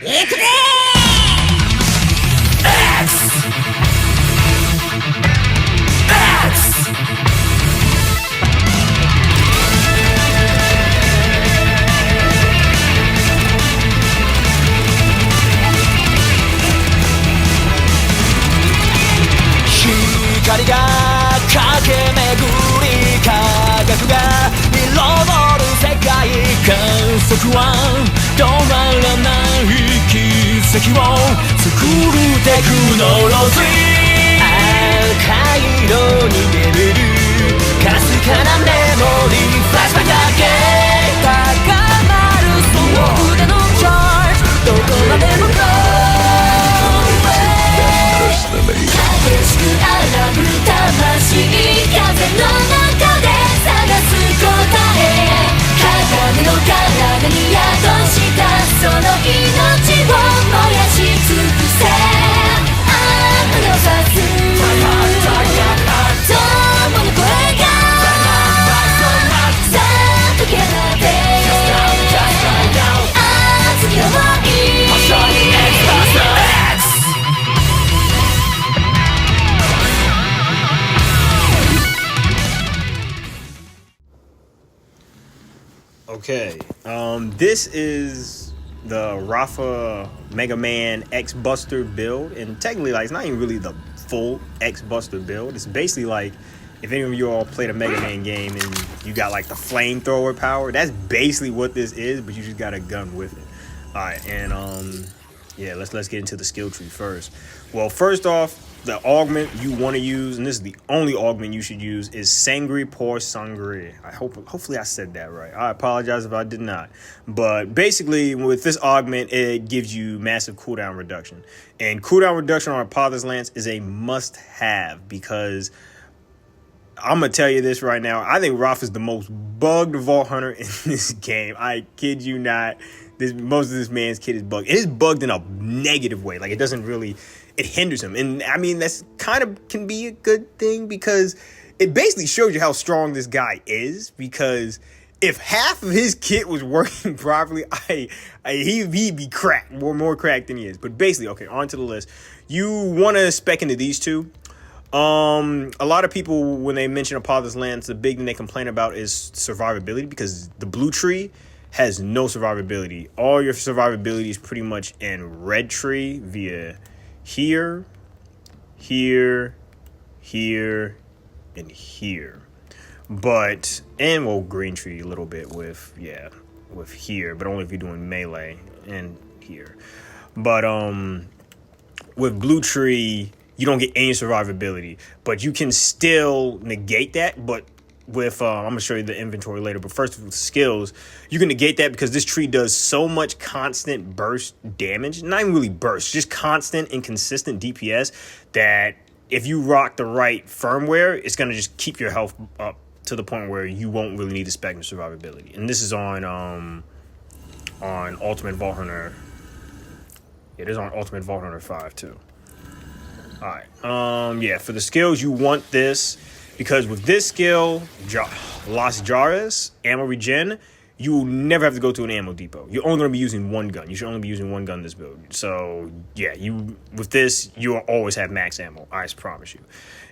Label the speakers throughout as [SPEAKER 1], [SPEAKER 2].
[SPEAKER 1] 行くぜ
[SPEAKER 2] 光が駆け巡り科学が彩る世界観測は止まらない奇跡を作るテクノロジー赤色に眠るかすかなメモリーフラッシュバックだけ高まるその腕のチャージどこまでも 激しく荒ぶ魂風の中で探す答え鋼の体に宿したその命を燃やし尽くせ雨をさす友の声がさあ解き放て熱き想い
[SPEAKER 3] Okay, this is the Rafa Mega Man X Buster build, and technically, like, it's not even really the full X Buster build. It's basically like if any of you all played a Mega Man game and you got like the flamethrower power. That's basically what this is, but you just got a gun with it. All right, and yeah, let's get into the skill tree first. Well, first off, the augment you want to use, and this is the only augment you should use, is Sangre por Sangre. Hopefully I said that right. I apologize if I did not. But basically, with this augment, it gives you massive cooldown reduction. And cooldown reduction on Apophis Lance is a must-have because I'm going to tell you this right now. I think Raph is the most bugged Vault Hunter in this game. I kid you not. Most of this man's kit is bugged. It is bugged in a negative way. Like, it doesn't really... It hinders him. And I mean, that's kind of can be a good thing because it basically shows you how strong this guy is. Because if half of his kit was working properly, he'd be cracked, more cracked than he is. But basically, okay, on to the list. You want to spec into these two. A lot of people, when they mention Apophis Lance, the big thing they complain about is survivability because the blue tree has no survivability. All your survivability is pretty much in red tree via here, here, here, and here. But, and well, green tree a little bit with here, but only if you're doing melee and here. But, with blue tree, you don't get any survivability, but you can still negate that. But with, I'm going to show you the inventory later, but first with skills, you can negate that because this tree does so much constant burst damage, not even really burst, just constant and consistent DPS that if you rock the right firmware, it's going to just keep your health up to the point where you won't really need to spec survivability. And this is on Ultimate Vault Hunter. It is on Ultimate Vault Hunter 5 too. All right. Yeah, for the skills, you want this. Because with this skill, Las Jaras, ammo regen, you will never have to go to an ammo depot. You're only going to be using one gun. You should only be using one gun this build. So, yeah, with this, you'll always have max ammo. I promise you.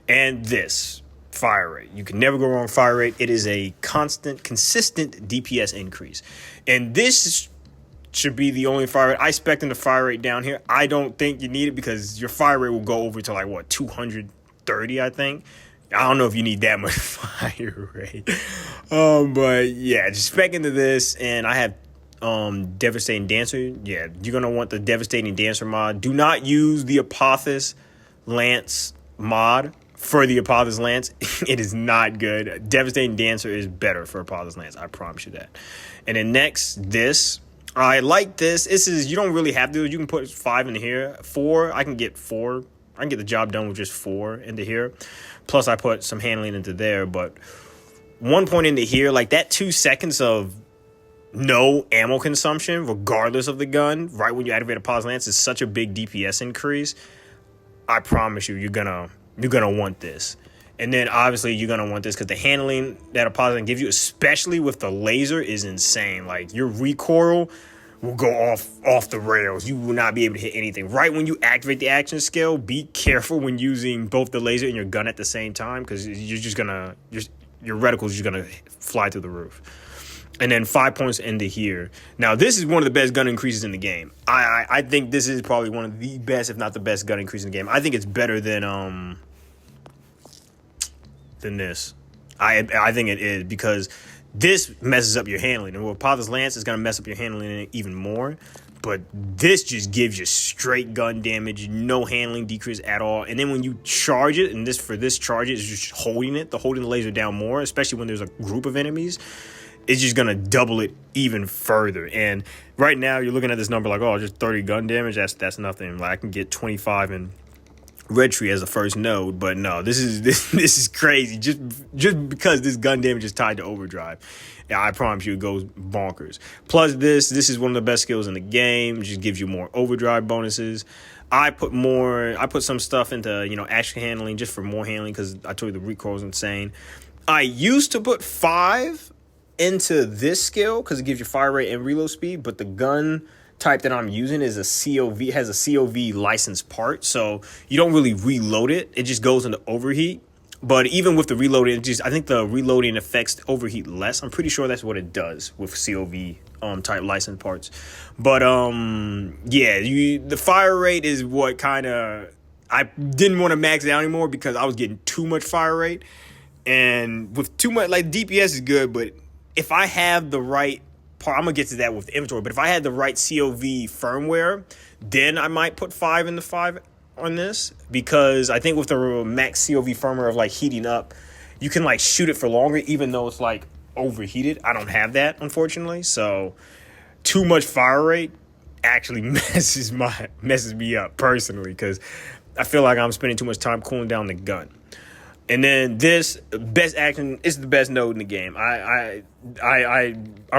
[SPEAKER 3] And this, fire rate. You can never go wrong with fire rate. It is a constant, consistent DPS increase. And this should be the only fire rate. I spec'd in the fire rate down here. I don't think you need it because your fire rate will go over to like, what, 230, I think. I don't know if you need that much fire rate. But yeah, just spec into this, and I have Devastating Dancer. Yeah, you're gonna want the Devastating Dancer mod. Do not use the Apophis Lance mod for the Apophis Lance. It is not good. Devastating Dancer is better for Apophis Lance. I promise you that. And then next, this. I like this. This is, you don't really have to. You can put 5 into here. 4, I can get 4. I can get the job done with just 4 into here. Plus, I put some handling into there. But 1 point into here, like that 2 seconds of no ammo consumption, regardless of the gun, right when you activate Apophis Lance, is such a big DPS increase. I promise you, you're gonna want this. And then obviously you're gonna want this because the handling that Apophis Lance gives you, especially with the laser, is insane. Like your recoil will go off the rails. You will not be able to hit anything. Right when you activate the action skill, be careful when using both the laser and your gun at the same time, because you're just gonna your reticle is just gonna fly through the roof. And then 5 points into here. Now, this is one of the best gun increases in the game. I think this is probably one of the best, if not the best, gun increase in the game. I think it's better than this. I think it is, because this messes up your handling. And with Apophis Lance, it's going to mess up your handling even more. But this just gives you straight gun damage, no handling decrease at all. And then when you charge it, and this charge it is just holding the laser down more, especially when there's a group of enemies, it's just going to double it even further. And right now, you're looking at this number like, oh, just 30 gun damage. That's nothing. Like, I can get 25 in Red Tree as the first node. But no, this is crazy. Just because this gun damage is tied to overdrive. Yeah, I promise you it goes bonkers. Plus, this is one of the best skills in the game. It just gives you more overdrive bonuses. I put some stuff into, action handling just for more handling, because I told you the recoil is insane. I used to put 5 into this skill because it gives you fire rate and reload speed, but the gun type that I'm using is a COV, has a COV licensed part, so you don't really reload it. It just goes into overheat. But even with the reloading, I think the reloading affects overheat less. I'm pretty sure that's what it does with COV type licensed parts. But the fire rate is what kind of, I didn't want to max it out anymore because I was getting too much fire rate, and with too much, like, DPS is good, but if I have the right part, I'm going to get to that with the inventory, but if I had the right COV firmware, then I might put 5 in the 5 on this, because I think with the max COV firmware of, like, heating up, you can, like, shoot it for longer, even though it's, like, overheated. I don't have that, unfortunately, so too much fire rate actually messes me up personally, because I feel like I'm spending too much time cooling down the gun. And then this best action is the best node in the game. I'm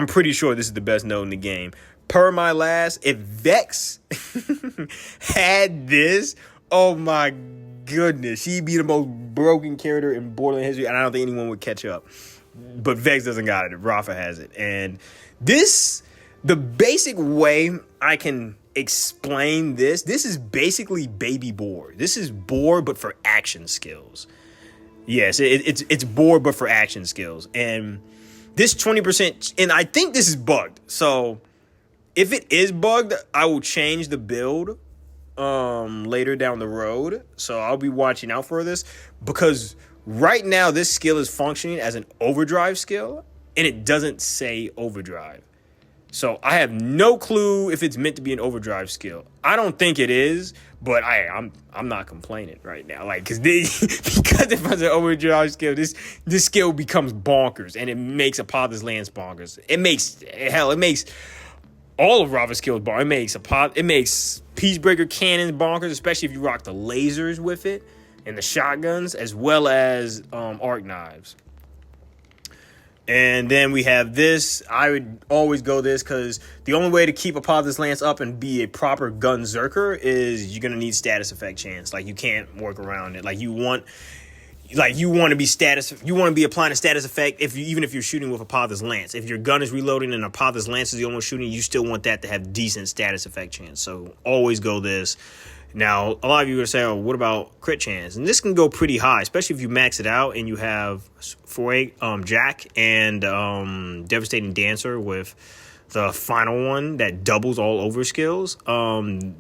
[SPEAKER 3] pretty sure this is the best node in the game. Per my last, if Vex had this, oh my goodness, she'd be the most broken character in Borderlands history, and I don't think anyone would catch up. But Vex doesn't got it. Rafa has it. And the basic way I can explain this is basically baby board. This is board, but for action skills. Yes, it's board, but for action skills. And this 20%, and I think this is bugged. So if it is bugged, I will change the build later down the road. So I'll be watching out for this, because right now this skill is functioning as an overdrive skill, and it doesn't say overdrive. So I have no clue if it's meant to be an overdrive skill. I don't think it is, but I'm not complaining right now. Like, because if it's an overdrive skill, this skill becomes bonkers, and it makes Apophis Lance bonkers. It makes all of Rafa's skills bonkers. It makes Peacebreaker cannons bonkers, especially if you rock the lasers with it and the shotguns, as well as arc knives. And then we have this. I would always go this, because the only way to keep Apophis Lance up and be a proper gun zerker is you're gonna need status effect chance. Like, you can't work around it. You want to be applying a status effect even if you're shooting with Apophis Lance. If your gun is reloading and Apophis Lance is the only one shooting, you still want that to have decent status effect chance. So always go this. Now, a lot of you are going to say, oh, what about crit chance? And this can go pretty high, especially if you max it out and you have 4A Jack and Devastating Dancer with the final one that doubles all over skills.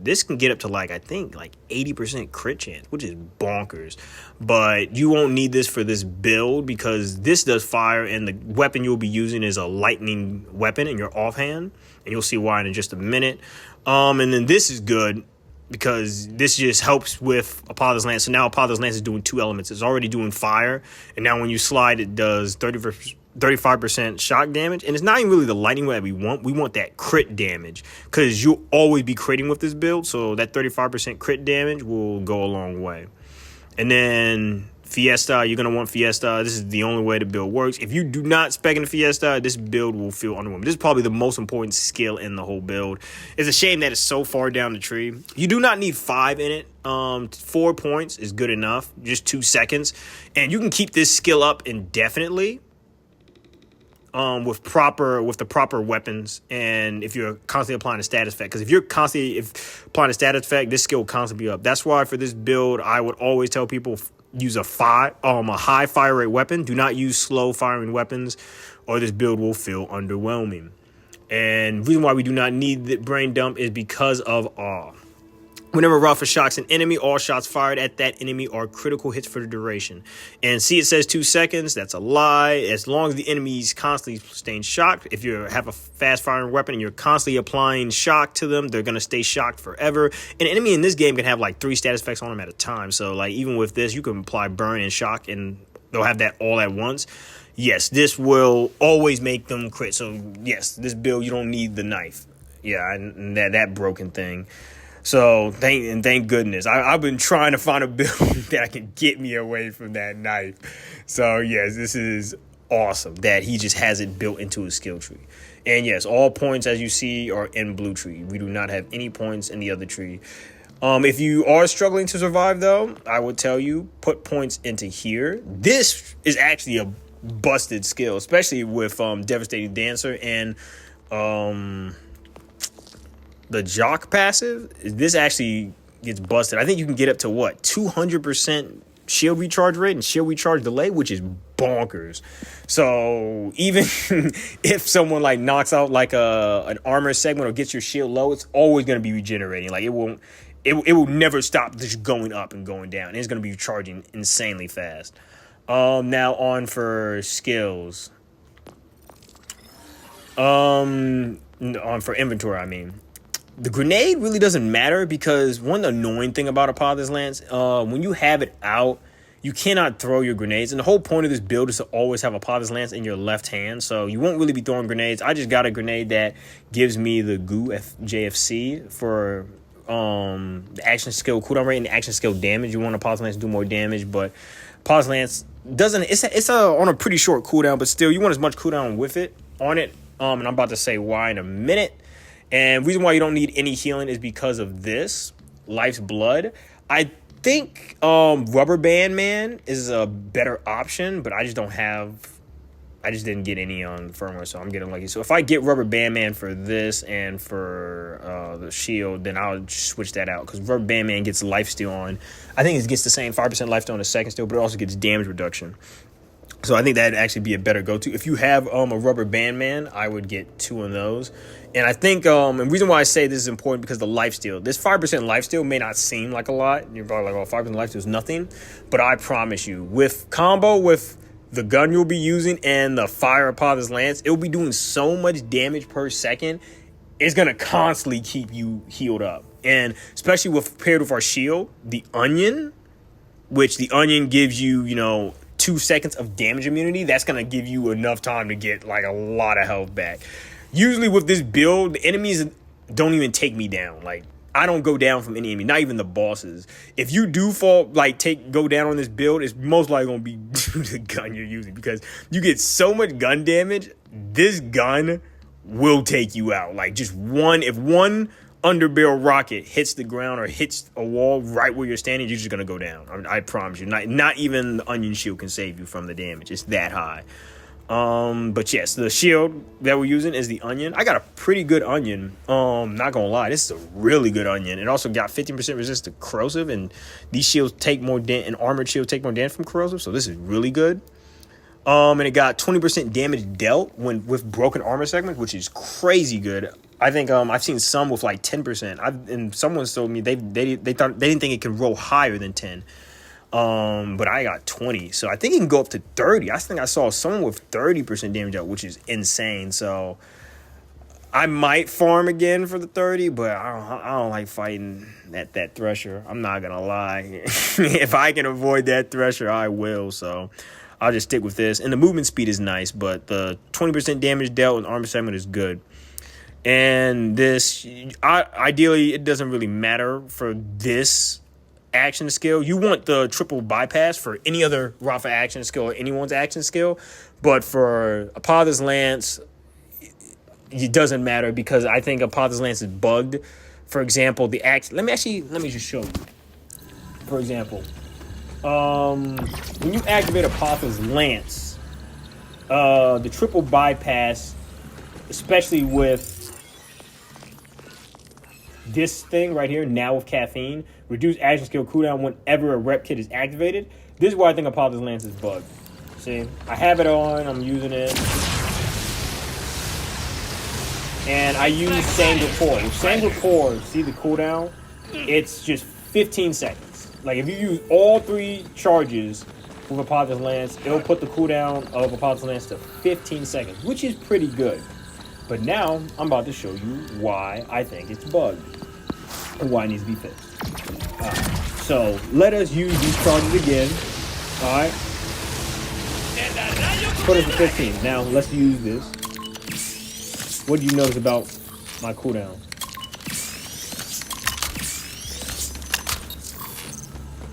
[SPEAKER 3] This can get up to, I think 80% crit chance, which is bonkers. But you won't need this for this build, because this does fire, and the weapon you'll be using is a lightning weapon in your offhand. And you'll see why in just a minute. And then this is good, because this just helps with Apophis Lance. So now Apophis Lance is doing 2 elements. It's already doing fire, and now when you slide, it does 35% shock damage. And it's not even really the lightning that we want. We want that crit damage, because you'll always be critting with this build. So that 35% crit damage will go a long way. And then Fiesta, you're going to want Fiesta. This is the only way the build works. If you do not spec in Fiesta, this build will feel underwhelming. This is probably the most important skill in the whole build. It's a shame that it's so far down the tree. You do not need 5 in it. 4 points is good enough. Just 2 seconds. And you can keep this skill up indefinitely. with the proper weapons, and if you're constantly applying a status effect. Because if you're constantly applying a status effect, this skill will constantly be up. That's why for this build, I would always tell people use a high fire rate weapon. Do not use slow firing weapons, or this build will feel underwhelming. And the reason why we do not need the brain dump is because of awe. Whenever Rafa shocks an enemy, all shots fired at that enemy are critical hits for the duration. And see, it says 2 seconds. That's a lie. As long as the enemy's constantly staying shocked, if you have a fast-firing weapon and you're constantly applying shock to them, they're going to stay shocked forever. An enemy in this game can have like 3 status effects on them at a time. So like even with this, you can apply burn and shock, and they'll have that all at once. Yes, this will always make them crit. So yes, this build, you don't need the knife. Yeah, and that broken thing. So thank goodness. I've been trying to find a build that can get me away from that knife. So yes, this is awesome that he just has it built into his skill tree. And yes, all points, as you see, are in blue tree. We do not have any points in the other tree. If you are struggling to survive, though, I would tell you, put points into here. This is actually a busted skill, especially with Devastating Dancer and the Jock passive. This actually gets busted. I think you can get up to 200% shield recharge rate and shield recharge delay, which is bonkers. So even if someone like knocks out like an armor segment or gets your shield low, it's always going to be regenerating. Like it will never stop just going up and going down. It's going to be charging insanely fast. Now on for skills. On for inventory, I mean. The grenade really doesn't matter because one annoying thing about Apophis Lance, when you have it out, you cannot throw your grenades. And the whole point of this build is to always have Apophis Lance in your left hand. So you won't really be throwing grenades. I just got a grenade that gives me the goo JFC for the action skill cooldown rate and the action skill damage. You want Apophis Lance to do more damage, but Apophis Lance doesn't. It's on a pretty short cooldown, but still you want as much cooldown with it on it. And I'm about to say why in a minute. And the reason why you don't need any healing is because of this, Life's Blood. I think Rubber Band Man is a better option, but I just didn't get any on firmware, so I'm getting lucky. So if I get Rubber Band Man for this and for the shield, then I'll switch that out, because Rubber Band Man gets lifesteal on. I think it gets the same 5% lifesteal on the second steal, but it also gets damage reduction. So I think that'd actually be a better go-to. If you have a Rubber Band Man, I would get 2 of those. And I think, and the reason why I say this is important because the lifesteal. This 5% lifesteal may not seem like a lot. You're probably like, 5% lifesteal is nothing. But I promise you, with combo with the gun you'll be using and the fire Apophis Lance, it'll be doing so much damage per second. It's going to constantly keep you healed up. And especially paired with our shield, the Onion, which the Onion gives you, 2 seconds of damage immunity. That's going to give you enough time to get like a lot of health back. Usually with this build, the enemies don't even take me down. Like, I don't go down from any enemy, not even the bosses. If you do go down on this build, it's most likely going to be due to the gun you're using, because you get so much gun damage. This gun will take you out. Like, if one underbarrel rocket hits the ground or hits a wall right where you're standing, you're just going to go down. I promise you. Not even the Onion shield can save you from the damage. It's that high. But yes, the shield that we're using is the Onion. I got a pretty good Onion. Not gonna lie, this is a really good Onion. It also got 15% resist to corrosive, and these shields take more damage, and armored shields take more damage from corrosive, so this is really good. And it got 20% damage dealt with broken armor segments, which is crazy good. I think I've seen some with like 10%. And someone told me they didn't think it could roll higher than 10. But I got 20, so I think it can go up to 30. I think I saw someone with 30% damage out, which is insane. So I might farm again for the 30, but I don't like fighting that Thresher. I'm not gonna lie. If I can avoid that Thresher, I will. So I'll just stick with this. And the movement speed is nice, but the 20% damage dealt with armor segment is good. And this, ideally, it doesn't really matter for this action skill. You want the triple bypass for any other Rafa action skill or anyone's action skill, but for Apophis Lance, it doesn't matter, because I think Apophis Lance is bugged. For example, the action. Let me just show you. For example, when you activate Apophis Lance, the triple bypass, especially with this thing right here, now with caffeine, reduce action skill cooldown whenever a rep kit is activated. This is why I think Apophis Lance is bugged. See, I have it on, I'm using it. And I use Sang Rapport. With Sang Rapport, see the cooldown? It's just 15 seconds. Like if you use all 3 charges with Apophis Lance, it'll put the cooldown of Apophis Lance to 15 seconds, which is pretty good. But now, I'm about to show you why I think it's bugged and why it needs to be fixed. Alright, so let us use these charges again. Alright. Put it to 15. Now, let's use this. What do you notice about my cooldown?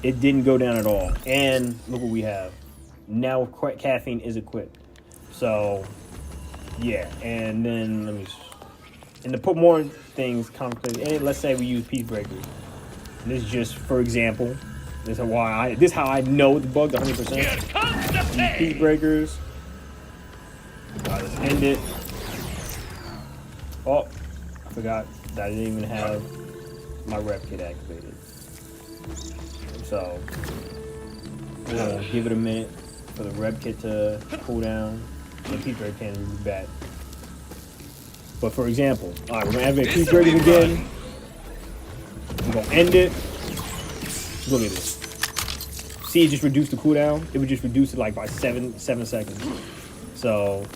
[SPEAKER 3] It didn't go down at all. And look what we have. Now caffeine is equipped. So, yeah. And then, and to put more things complicated, and let's say we use Peace Breakers. And this is just, for example, this is how I know it's bugged 100%. Use Peace Breakers. Let's end it. Oh, I forgot that I didn't even have my rep kit activated. So, we're gonna give it a minute for the rep kit to cool down. The Peace Breaker can be back. But for example, alright, we're gonna activate Peace Breakers again. We're gonna end it. Look at this. See, it just reduced the cooldown. It would just reduce it like by 7 seconds. So,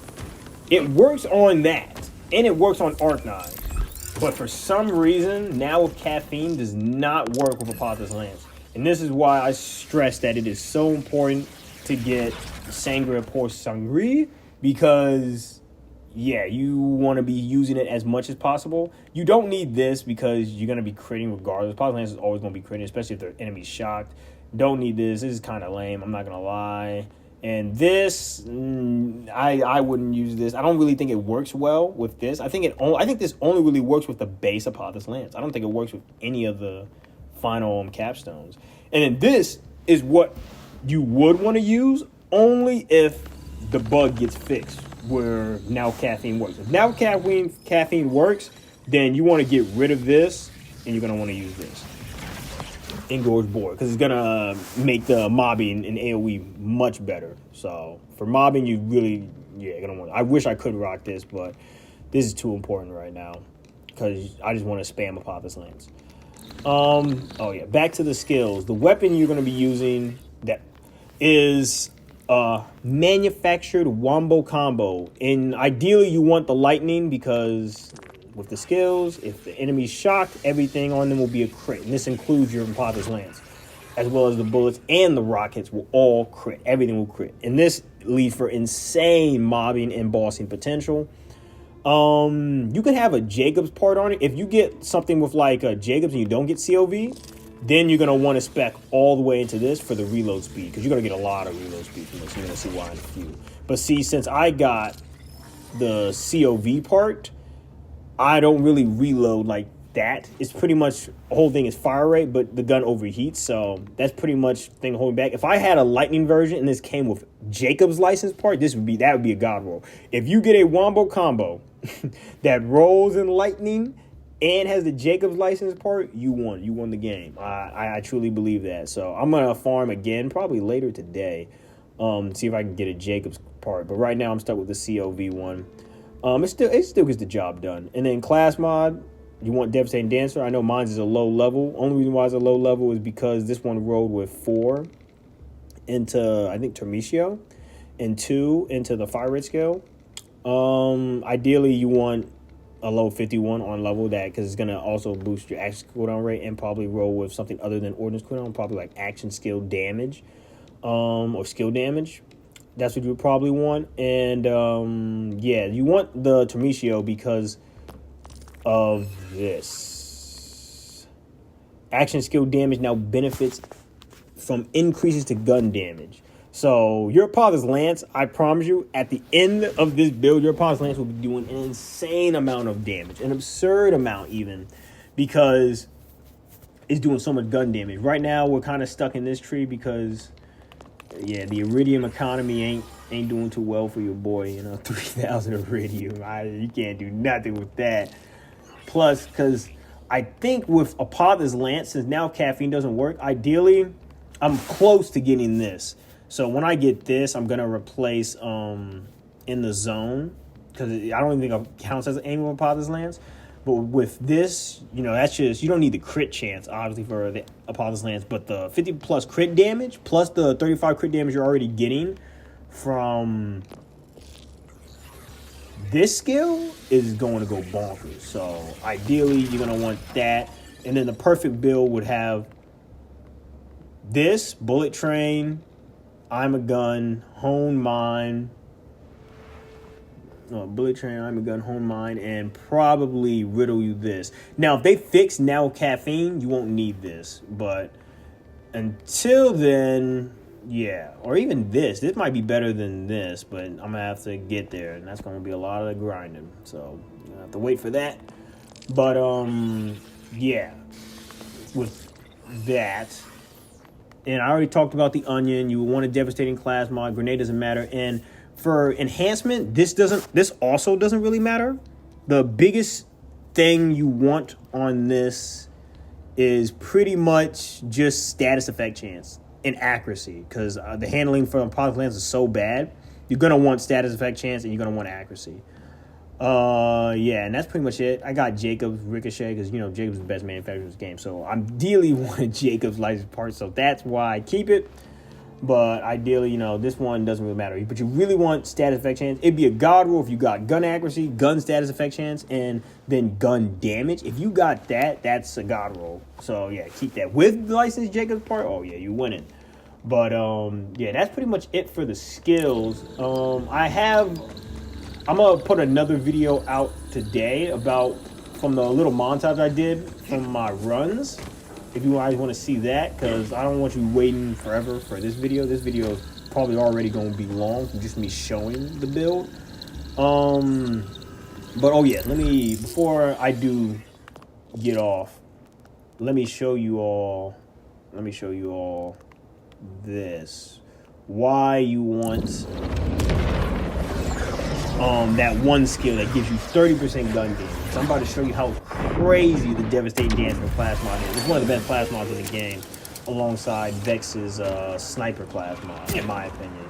[SPEAKER 3] it works on that. And it works on Arc-9. But for some reason, now with caffeine does not work with Apophis Lance. And this is why I stress that it is so important to get Sangria pour Sangria, because, yeah, you want to be using it as much as possible. You don't need this because you're going to be critting regardless. Apophis Lance is always going to be critting, especially if the enemy's shocked. Don't need this. This is kind of lame. I'm not going to lie. And this, I wouldn't use this. I don't really think it works well with this. I think this only really works with the base Apophis Lance. I don't think it works with any of the final capstones. And then this is what you would want to use only if the bug gets fixed, where now caffeine works. If now caffeine works, then you want to get rid of this, and you're going to want to use this. Engorged Board, because it's gonna make the mobbing and AoE much better. So for mobbing, you really, gonna want. I wish I could rock this, but this is too important right now because I just want to spam Apophis Lance. Oh yeah, back to the skills. The weapon you're gonna be using that is manufactured wombo combo, and ideally you want the lightning because with the skills, if the enemy's shocked, everything on them will be a crit. And this includes your Apophis Lance, as well as the bullets and the rockets will all crit. Everything will crit. And this leads for insane mobbing and bossing potential. You can have a Jacob's part on it. If you get something with like a Jacob's and you don't get COV, then you're going to want to spec all the way into this for the reload speed, because you're going to get a lot of reload speed from this. You're going to see why in a few. But see, since I got the COV part, I don't really reload like that. It's pretty much, the whole thing is fire rate, but the gun overheats, so that's pretty much the thing holding back. If I had a lightning version and this came with Jacob's license part, that would be a god roll. If you get a wombo combo that rolls in lightning and has the Jacob's license part, you won the game. I truly believe that. So I'm gonna farm again probably later today, see if I can get a Jacob's part. But right now I'm stuck with the COV one. It still gets the job done. And then class mod, you want Devastating Dancer. I know mine's is a low level. Only reason why it's a low level is because this one rolled with 4 into, I think, Termitio, and 2 into the fire rate scale. Ideally, you want a low 51 on level that, because it's going to also boost your action cooldown rate and probably roll with something other than ordnance cooldown, probably like action skill damage, or skill damage. That's what you would probably want. And, yeah, you want the Termitio because of this. Action skill damage now benefits from increases to gun damage. So your Apophis Lance, I promise you, at the end of this build, your Apophis Lance will be doing an insane amount of damage. An absurd amount even, because it's doing so much gun damage. Right now, we're kind of stuck in this tree because Yeah, the iridium economy ain't doing too well for your boy. You know, 3,000 iridium. You can't do nothing with that. Plus, because I think with Apophis Lance, since now caffeine doesn't work, ideally, I'm close to getting this. So when I get this, I'm gonna replace In the Zone, because I don't even think it counts as an aim with Apophis Lance. But with this, you know, that's just, you don't need the crit chance, obviously, for the Apophis Lance, but the 50 plus crit damage, plus the 35 crit damage you're already getting from this skill is going to go bonkers. So ideally, you're going to want that. And then the perfect build would have this, Bullet Train, I'm a Gun, Hone Mine, Bullet Train, I'm a Gun, Hone Mine, and probably Riddle You this. Now, if they fix now caffeine, you won't need this. But until then, yeah. Or even this. This might be better than this, but I'm going to have to get there. And that's going to be a lot of grinding. So, I have to wait for that. But, yeah. With that. And I already talked about the Onion. You want a devastating class mod. Grenade doesn't matter. And for enhancement, this also doesn't really matter. The biggest thing you want on this is pretty much just status effect chance and accuracy, because the handling for Apophis Lance is so bad. You're gonna want status effect chance and you're gonna want accuracy. Yeah, and that's pretty much it. I got Jacob's Ricochet because, you know, Jacob's the best manufacturer in this game, so I'm ideally wanting Jacob's license part, so that's why I keep it. But ideally, you know, this one doesn't really matter. But you really want status effect chance. It'd be a god roll if you got gun accuracy, gun status effect chance, and then gun damage. If you got that, that's a god roll. So yeah, keep that. With the licensed Jacob's part, oh yeah, you winning. But yeah, that's pretty much it for the skills. I'm gonna put another video out today from the little montage I did from my runs. If you guys want to see that, because I don't want you waiting forever for this video. This video is probably already going to be long from just me showing the build. But oh yeah, before I do get off, let me show you all this. Why you want that one skill that gives you 30% gun damage. So I'm about to show you how crazy the Devastating Dance for class mod is. It's one of the best class mods in the game, alongside Vex's Sniper class mod, in my opinion.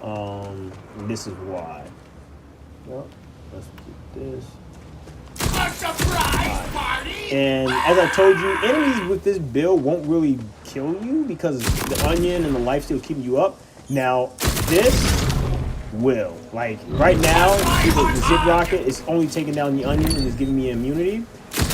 [SPEAKER 3] And this is why. Well, let's do this.
[SPEAKER 2] A surprise party!
[SPEAKER 3] And as I told you, enemies with this build won't really kill you because the Onion and the lifesteal keeping you up. Now, this will. Like, right now, the Zip Rocket is only taking down the Onion and is giving me immunity.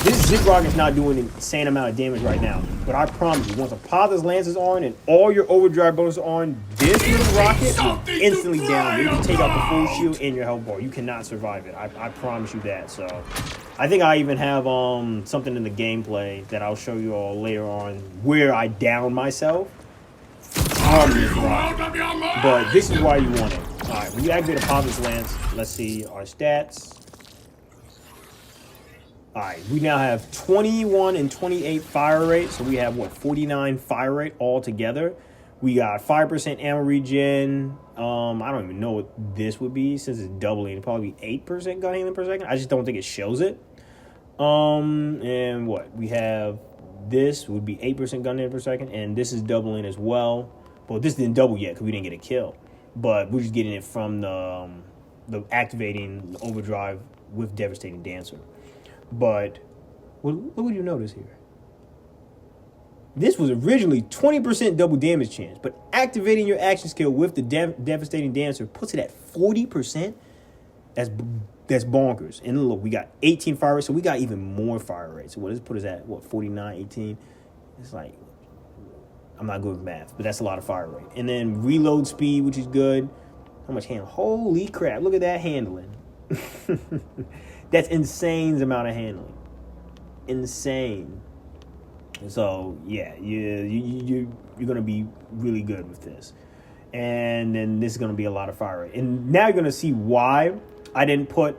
[SPEAKER 3] This Zip Rocket is not doing an insane amount of damage right now. But I promise you, once Apophis Lance is on and all your overdrive bonuses are on, this little rocket will instantly down. You can take out the full shield and your health bar. You cannot survive it. I promise you that. So, I think I even have something in the gameplay that I'll show you all later on where I down myself on this rocket. But this is why you want it. Alright, when you activate Apophis Lance, let's see our stats. Alright, we now have 21 and 28 fire rate. So we have, what, 49 fire rate all together. We got 5% ammo regen. I don't even know what this would be since it's doubling. It'd probably be 8% gun handling per second. I just don't think it shows it. And what? We have this would be 8% gun handling per second. And this is doubling as well. Well, this didn't double yet because we didn't get a kill. But we're just getting it from the activating the overdrive with Devastating Dancer. But look what you notice here. This was originally 20% double damage chance, but activating your action skill with the Devastating Dancer puts it at 40%. That's bonkers. And look, we got 18 fire rate, so we got even more fire rate. So what does it put us at? What, 49, 18? It's like, I'm not good with math, but that's a lot of fire rate. And then reload speed, which is good. How much handling? Holy crap, look at that handling. That's insane amount of handling. Insane. So, yeah, you're going to be really good with this. And then this is going to be a lot of fire rate. And now you're going to see why I didn't put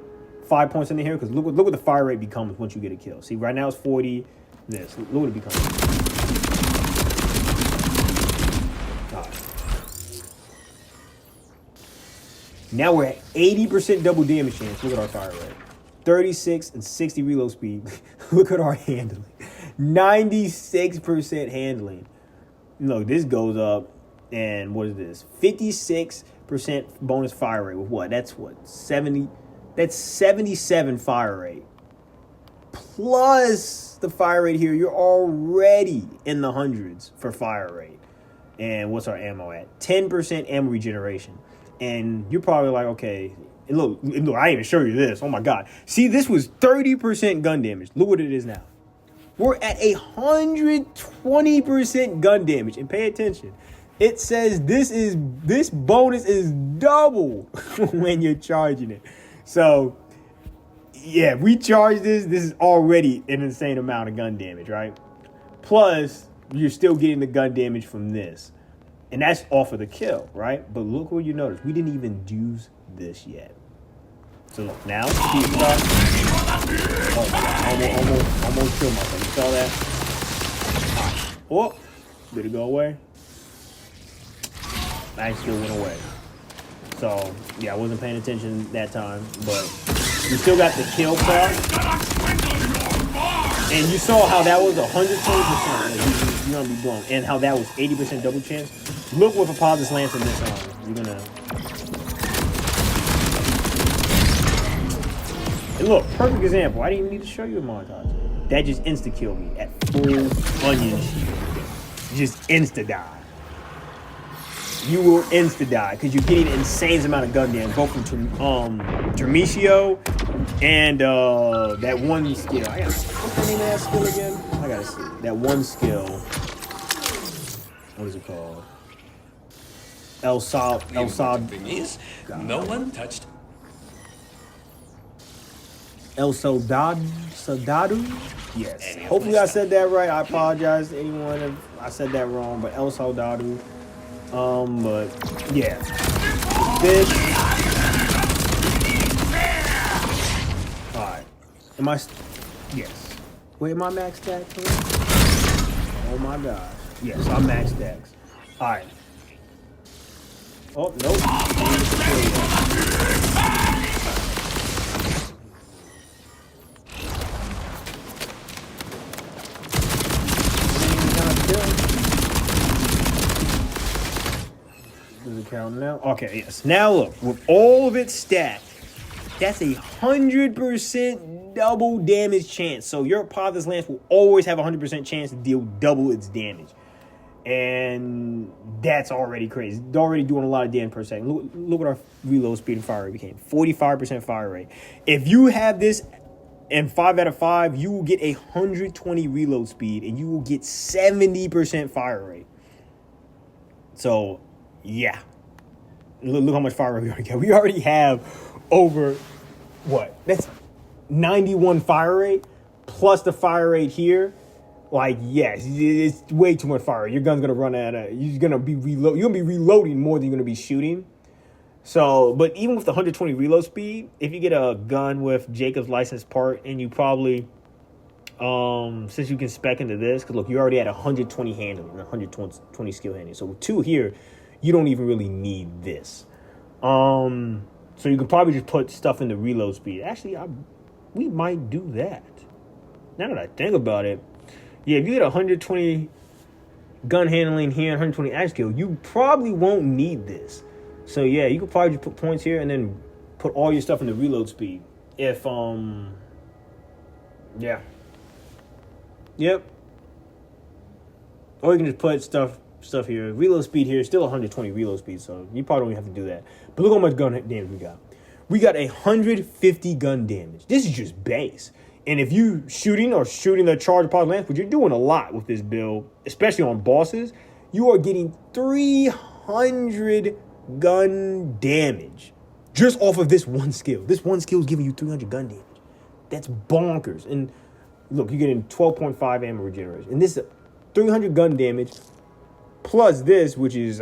[SPEAKER 3] 5 points in here, because look what the fire rate becomes once you get a kill. See, right now it's 40. This. Look what it becomes. Now we're at 80% double damage chance. Look at our fire rate. 36 and 60 reload speed. Look at our handling. 96% handling. Look, this goes up, and what is this? 56% bonus fire rate with what? That's what? 70. That's 77 fire rate. Plus the fire rate here, you're already in the hundreds for fire rate. And what's our ammo at? 10% ammo regeneration. And you're probably like, okay, and look, I didn't even show you this. Oh my God. See, this was 30% gun damage. Look what it is now. We're at 120% gun damage. And pay attention. It says this bonus is double when you're charging it. So, yeah, if we charge this is already an insane amount of gun damage, right? Plus, you're still getting the gun damage from this. And that's off of the kill, right? But look what you notice. We didn't even use this yet. So look, now, speed start. Oh my God, almost killed myself. You saw that? Oh, did it go away? That still went away. So, yeah, I wasn't paying attention that time, but we still got the kill part. And you saw how that was 120%. You're going to be blown. And how that was 80% double chance. Look with Apophis Lance in this arm. You're going to... And look, perfect example. I didn't even need to show you a montage. That just insta-killed me at full onion shield. Just insta-die. You will insta-die because you're getting an insane amount of gun damage, both from Termitio and that one skill. What's the name of that skill again? I gotta see. That one skill. What is it called? El Sad.
[SPEAKER 2] No one touched.
[SPEAKER 3] El Soldado? Yes. Hopefully I said that right. I apologize to anyone if I said that wrong, but El Soldado. But yeah. This. Alright. Am I? Yes. Wait, am I max stacks? Oh my gosh. Yes, I'm max stacks. Alright. Oh, nope. Does it count now? Okay, yes. Now look, with all of it stacked, that's 100% double damage chance. So your Apophis Lance will always have 100% chance to deal double its damage. And that's already crazy. It's already doing a lot of damage per second. Look what our reload speed and fire rate became. 45% fire rate. If you have this in 5 out of 5, you will get 120 reload speed and you will get 70% fire rate. So, yeah. Look how much fire rate we already got. We already have over, what? That's 91 fire rate plus the fire rate here. Like, yes, it's way too much fire. Your gun's gonna run out of. You're gonna be reloading more than you're gonna be shooting. So, but even with the 120 reload speed, if you get a gun with Jacob's license part, and you probably, since you can spec into this, because look, you already had 120 handling, 120 skill handling. So with 2 here, you don't even really need this. So you can probably just put stuff in the reload speed. Actually, we might do that. Now that I think about it. Yeah, if you get 120 gun handling here and 120 action skill, you probably won't need this. So yeah, you could probably just put points here and then put all your stuff in the reload speed. If yeah. Yep. Or you can just put stuff here. Reload speed here is still 120 reload speed, so you probably don't even have to do that. But look how much gun damage we got. We got 150 gun damage. This is just base. And if you shooting the charge pod lance, which you're doing a lot with this build, especially on bosses, you are getting 300 gun damage just off of this one skill. This one skill is giving you 300 gun damage. That's bonkers. And look, you're getting 12.5 ammo regeneration. And this is 300 gun damage plus this, which is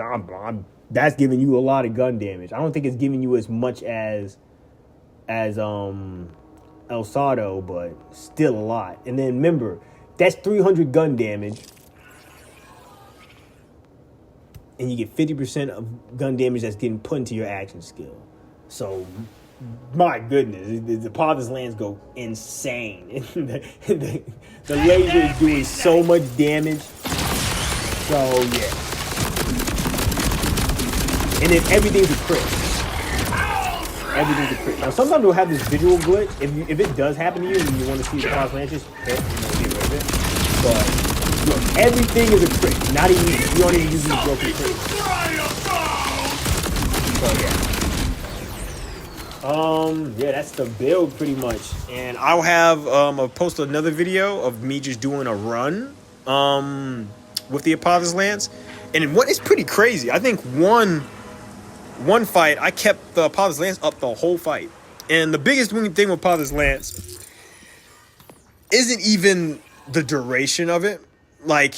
[SPEAKER 3] that's giving you a lot of gun damage. I don't think it's giving you as much as El Sado, but still a lot. And then remember, that's 300 gun damage. And you get 50% of gun damage that's getting put into your action skill. So, my goodness, the Apophis Lance go insane. The laser is doing so much damage. So, yeah. And then everything's a crit. Everything's a crit. Now, sometimes we'll have this visual glitch. If it does happen to you and you want to see the Apophis Lance, just hit, get rid of it. But, look, everything is a crit. Not even, you don't even use these broken crits. So, yeah. Yeah, that's the build pretty much. And I'll have, I'll post another video of me just doing a run, with the Apophis Lance. And what is pretty crazy, I think one fight, I kept the Apophis Lance up the whole fight. And the biggest thing with Apophis Lance isn't even the duration of it. Like,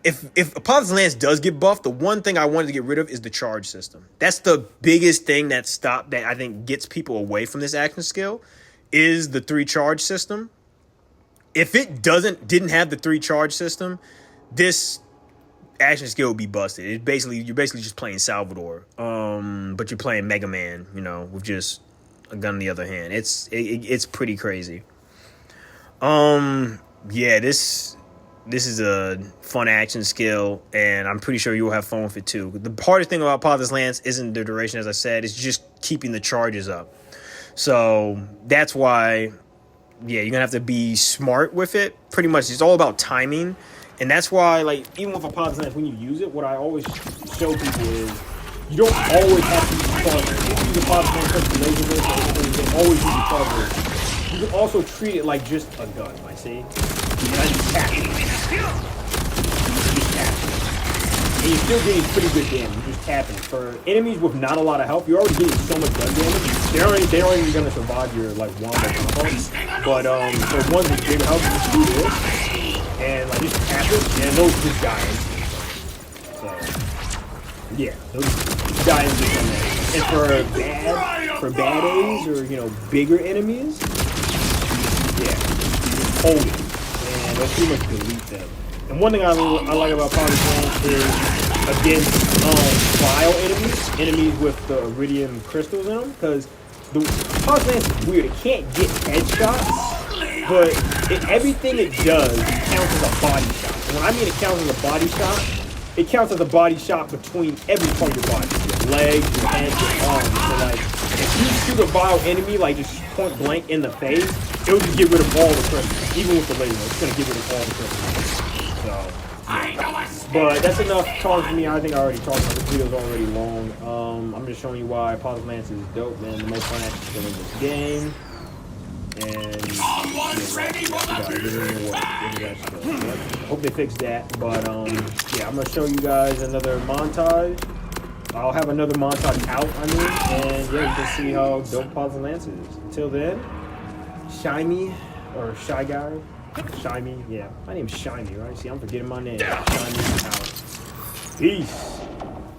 [SPEAKER 3] if Apophis Lance does get buffed, the one thing I wanted to get rid of is the charge system. That's the biggest thing that I think gets people away from this action skill, is the 3 charge system. If it didn't have the 3 charge system, this action skill would be busted. You're basically just playing Salvador, but you're playing Mega Man, you know, with just a gun in the other hand. It's pretty crazy. Yeah, this is a fun action skill, and I'm pretty sure you'll have fun with it too. The hardest thing about Apophis Lance isn't the duration, as I said, it's just keeping the charges up. So that's why, yeah, you're gonna have to be smart with it. Pretty much, it's all about timing. And that's why, like, even with Apophis Lance, when you use it, what I always show people is you don't always have to use charger. If you use Apophis Lance with the laser burst, you can always use the charger. You can also treat it like just a gun, I see. And I just tap it. And you're still getting pretty good damage. You're just tapping. For enemies with not a lot of health, you're already getting so much gun damage. They aren't even gonna survive your like wombo combo. But for ones with bigger health, you just do this. And like just tap it, and those just die instantly. So yeah, those just die instantly. And for bad A's or, you know, bigger enemies, yeah, just hold it, and they'll pretty much delete them. And one thing I like about Apophis Lance is against vile enemies with the iridium crystals in them, because the Apophis Lance is weird. It can't get headshots. But everything it does counts as a body shot. And when I mean it counts as a body shot, it counts as a body shot between every part of your body. Your legs, your hands, your arms. So like, if you shoot a vile enemy, like just point blank in the face, it'll just get rid of all the crystals. Even with the laser, it's gonna get rid of all the crystals. So, yeah. But that's enough talking for me. I think I already talked about this. Video's already long. I'm just showing you why Apophis Lance is dope, man. The most fun action skill in this game. And hope they fix that. But yeah, I'm gonna show you guys another montage. I'll have another montage out, and yeah, you can see how dope Apophis Lance is. Until then, Shiny or Shy Guy, Shiny, yeah, my name's Shiny, right? See, I'm forgetting my name. Shiny out. Peace.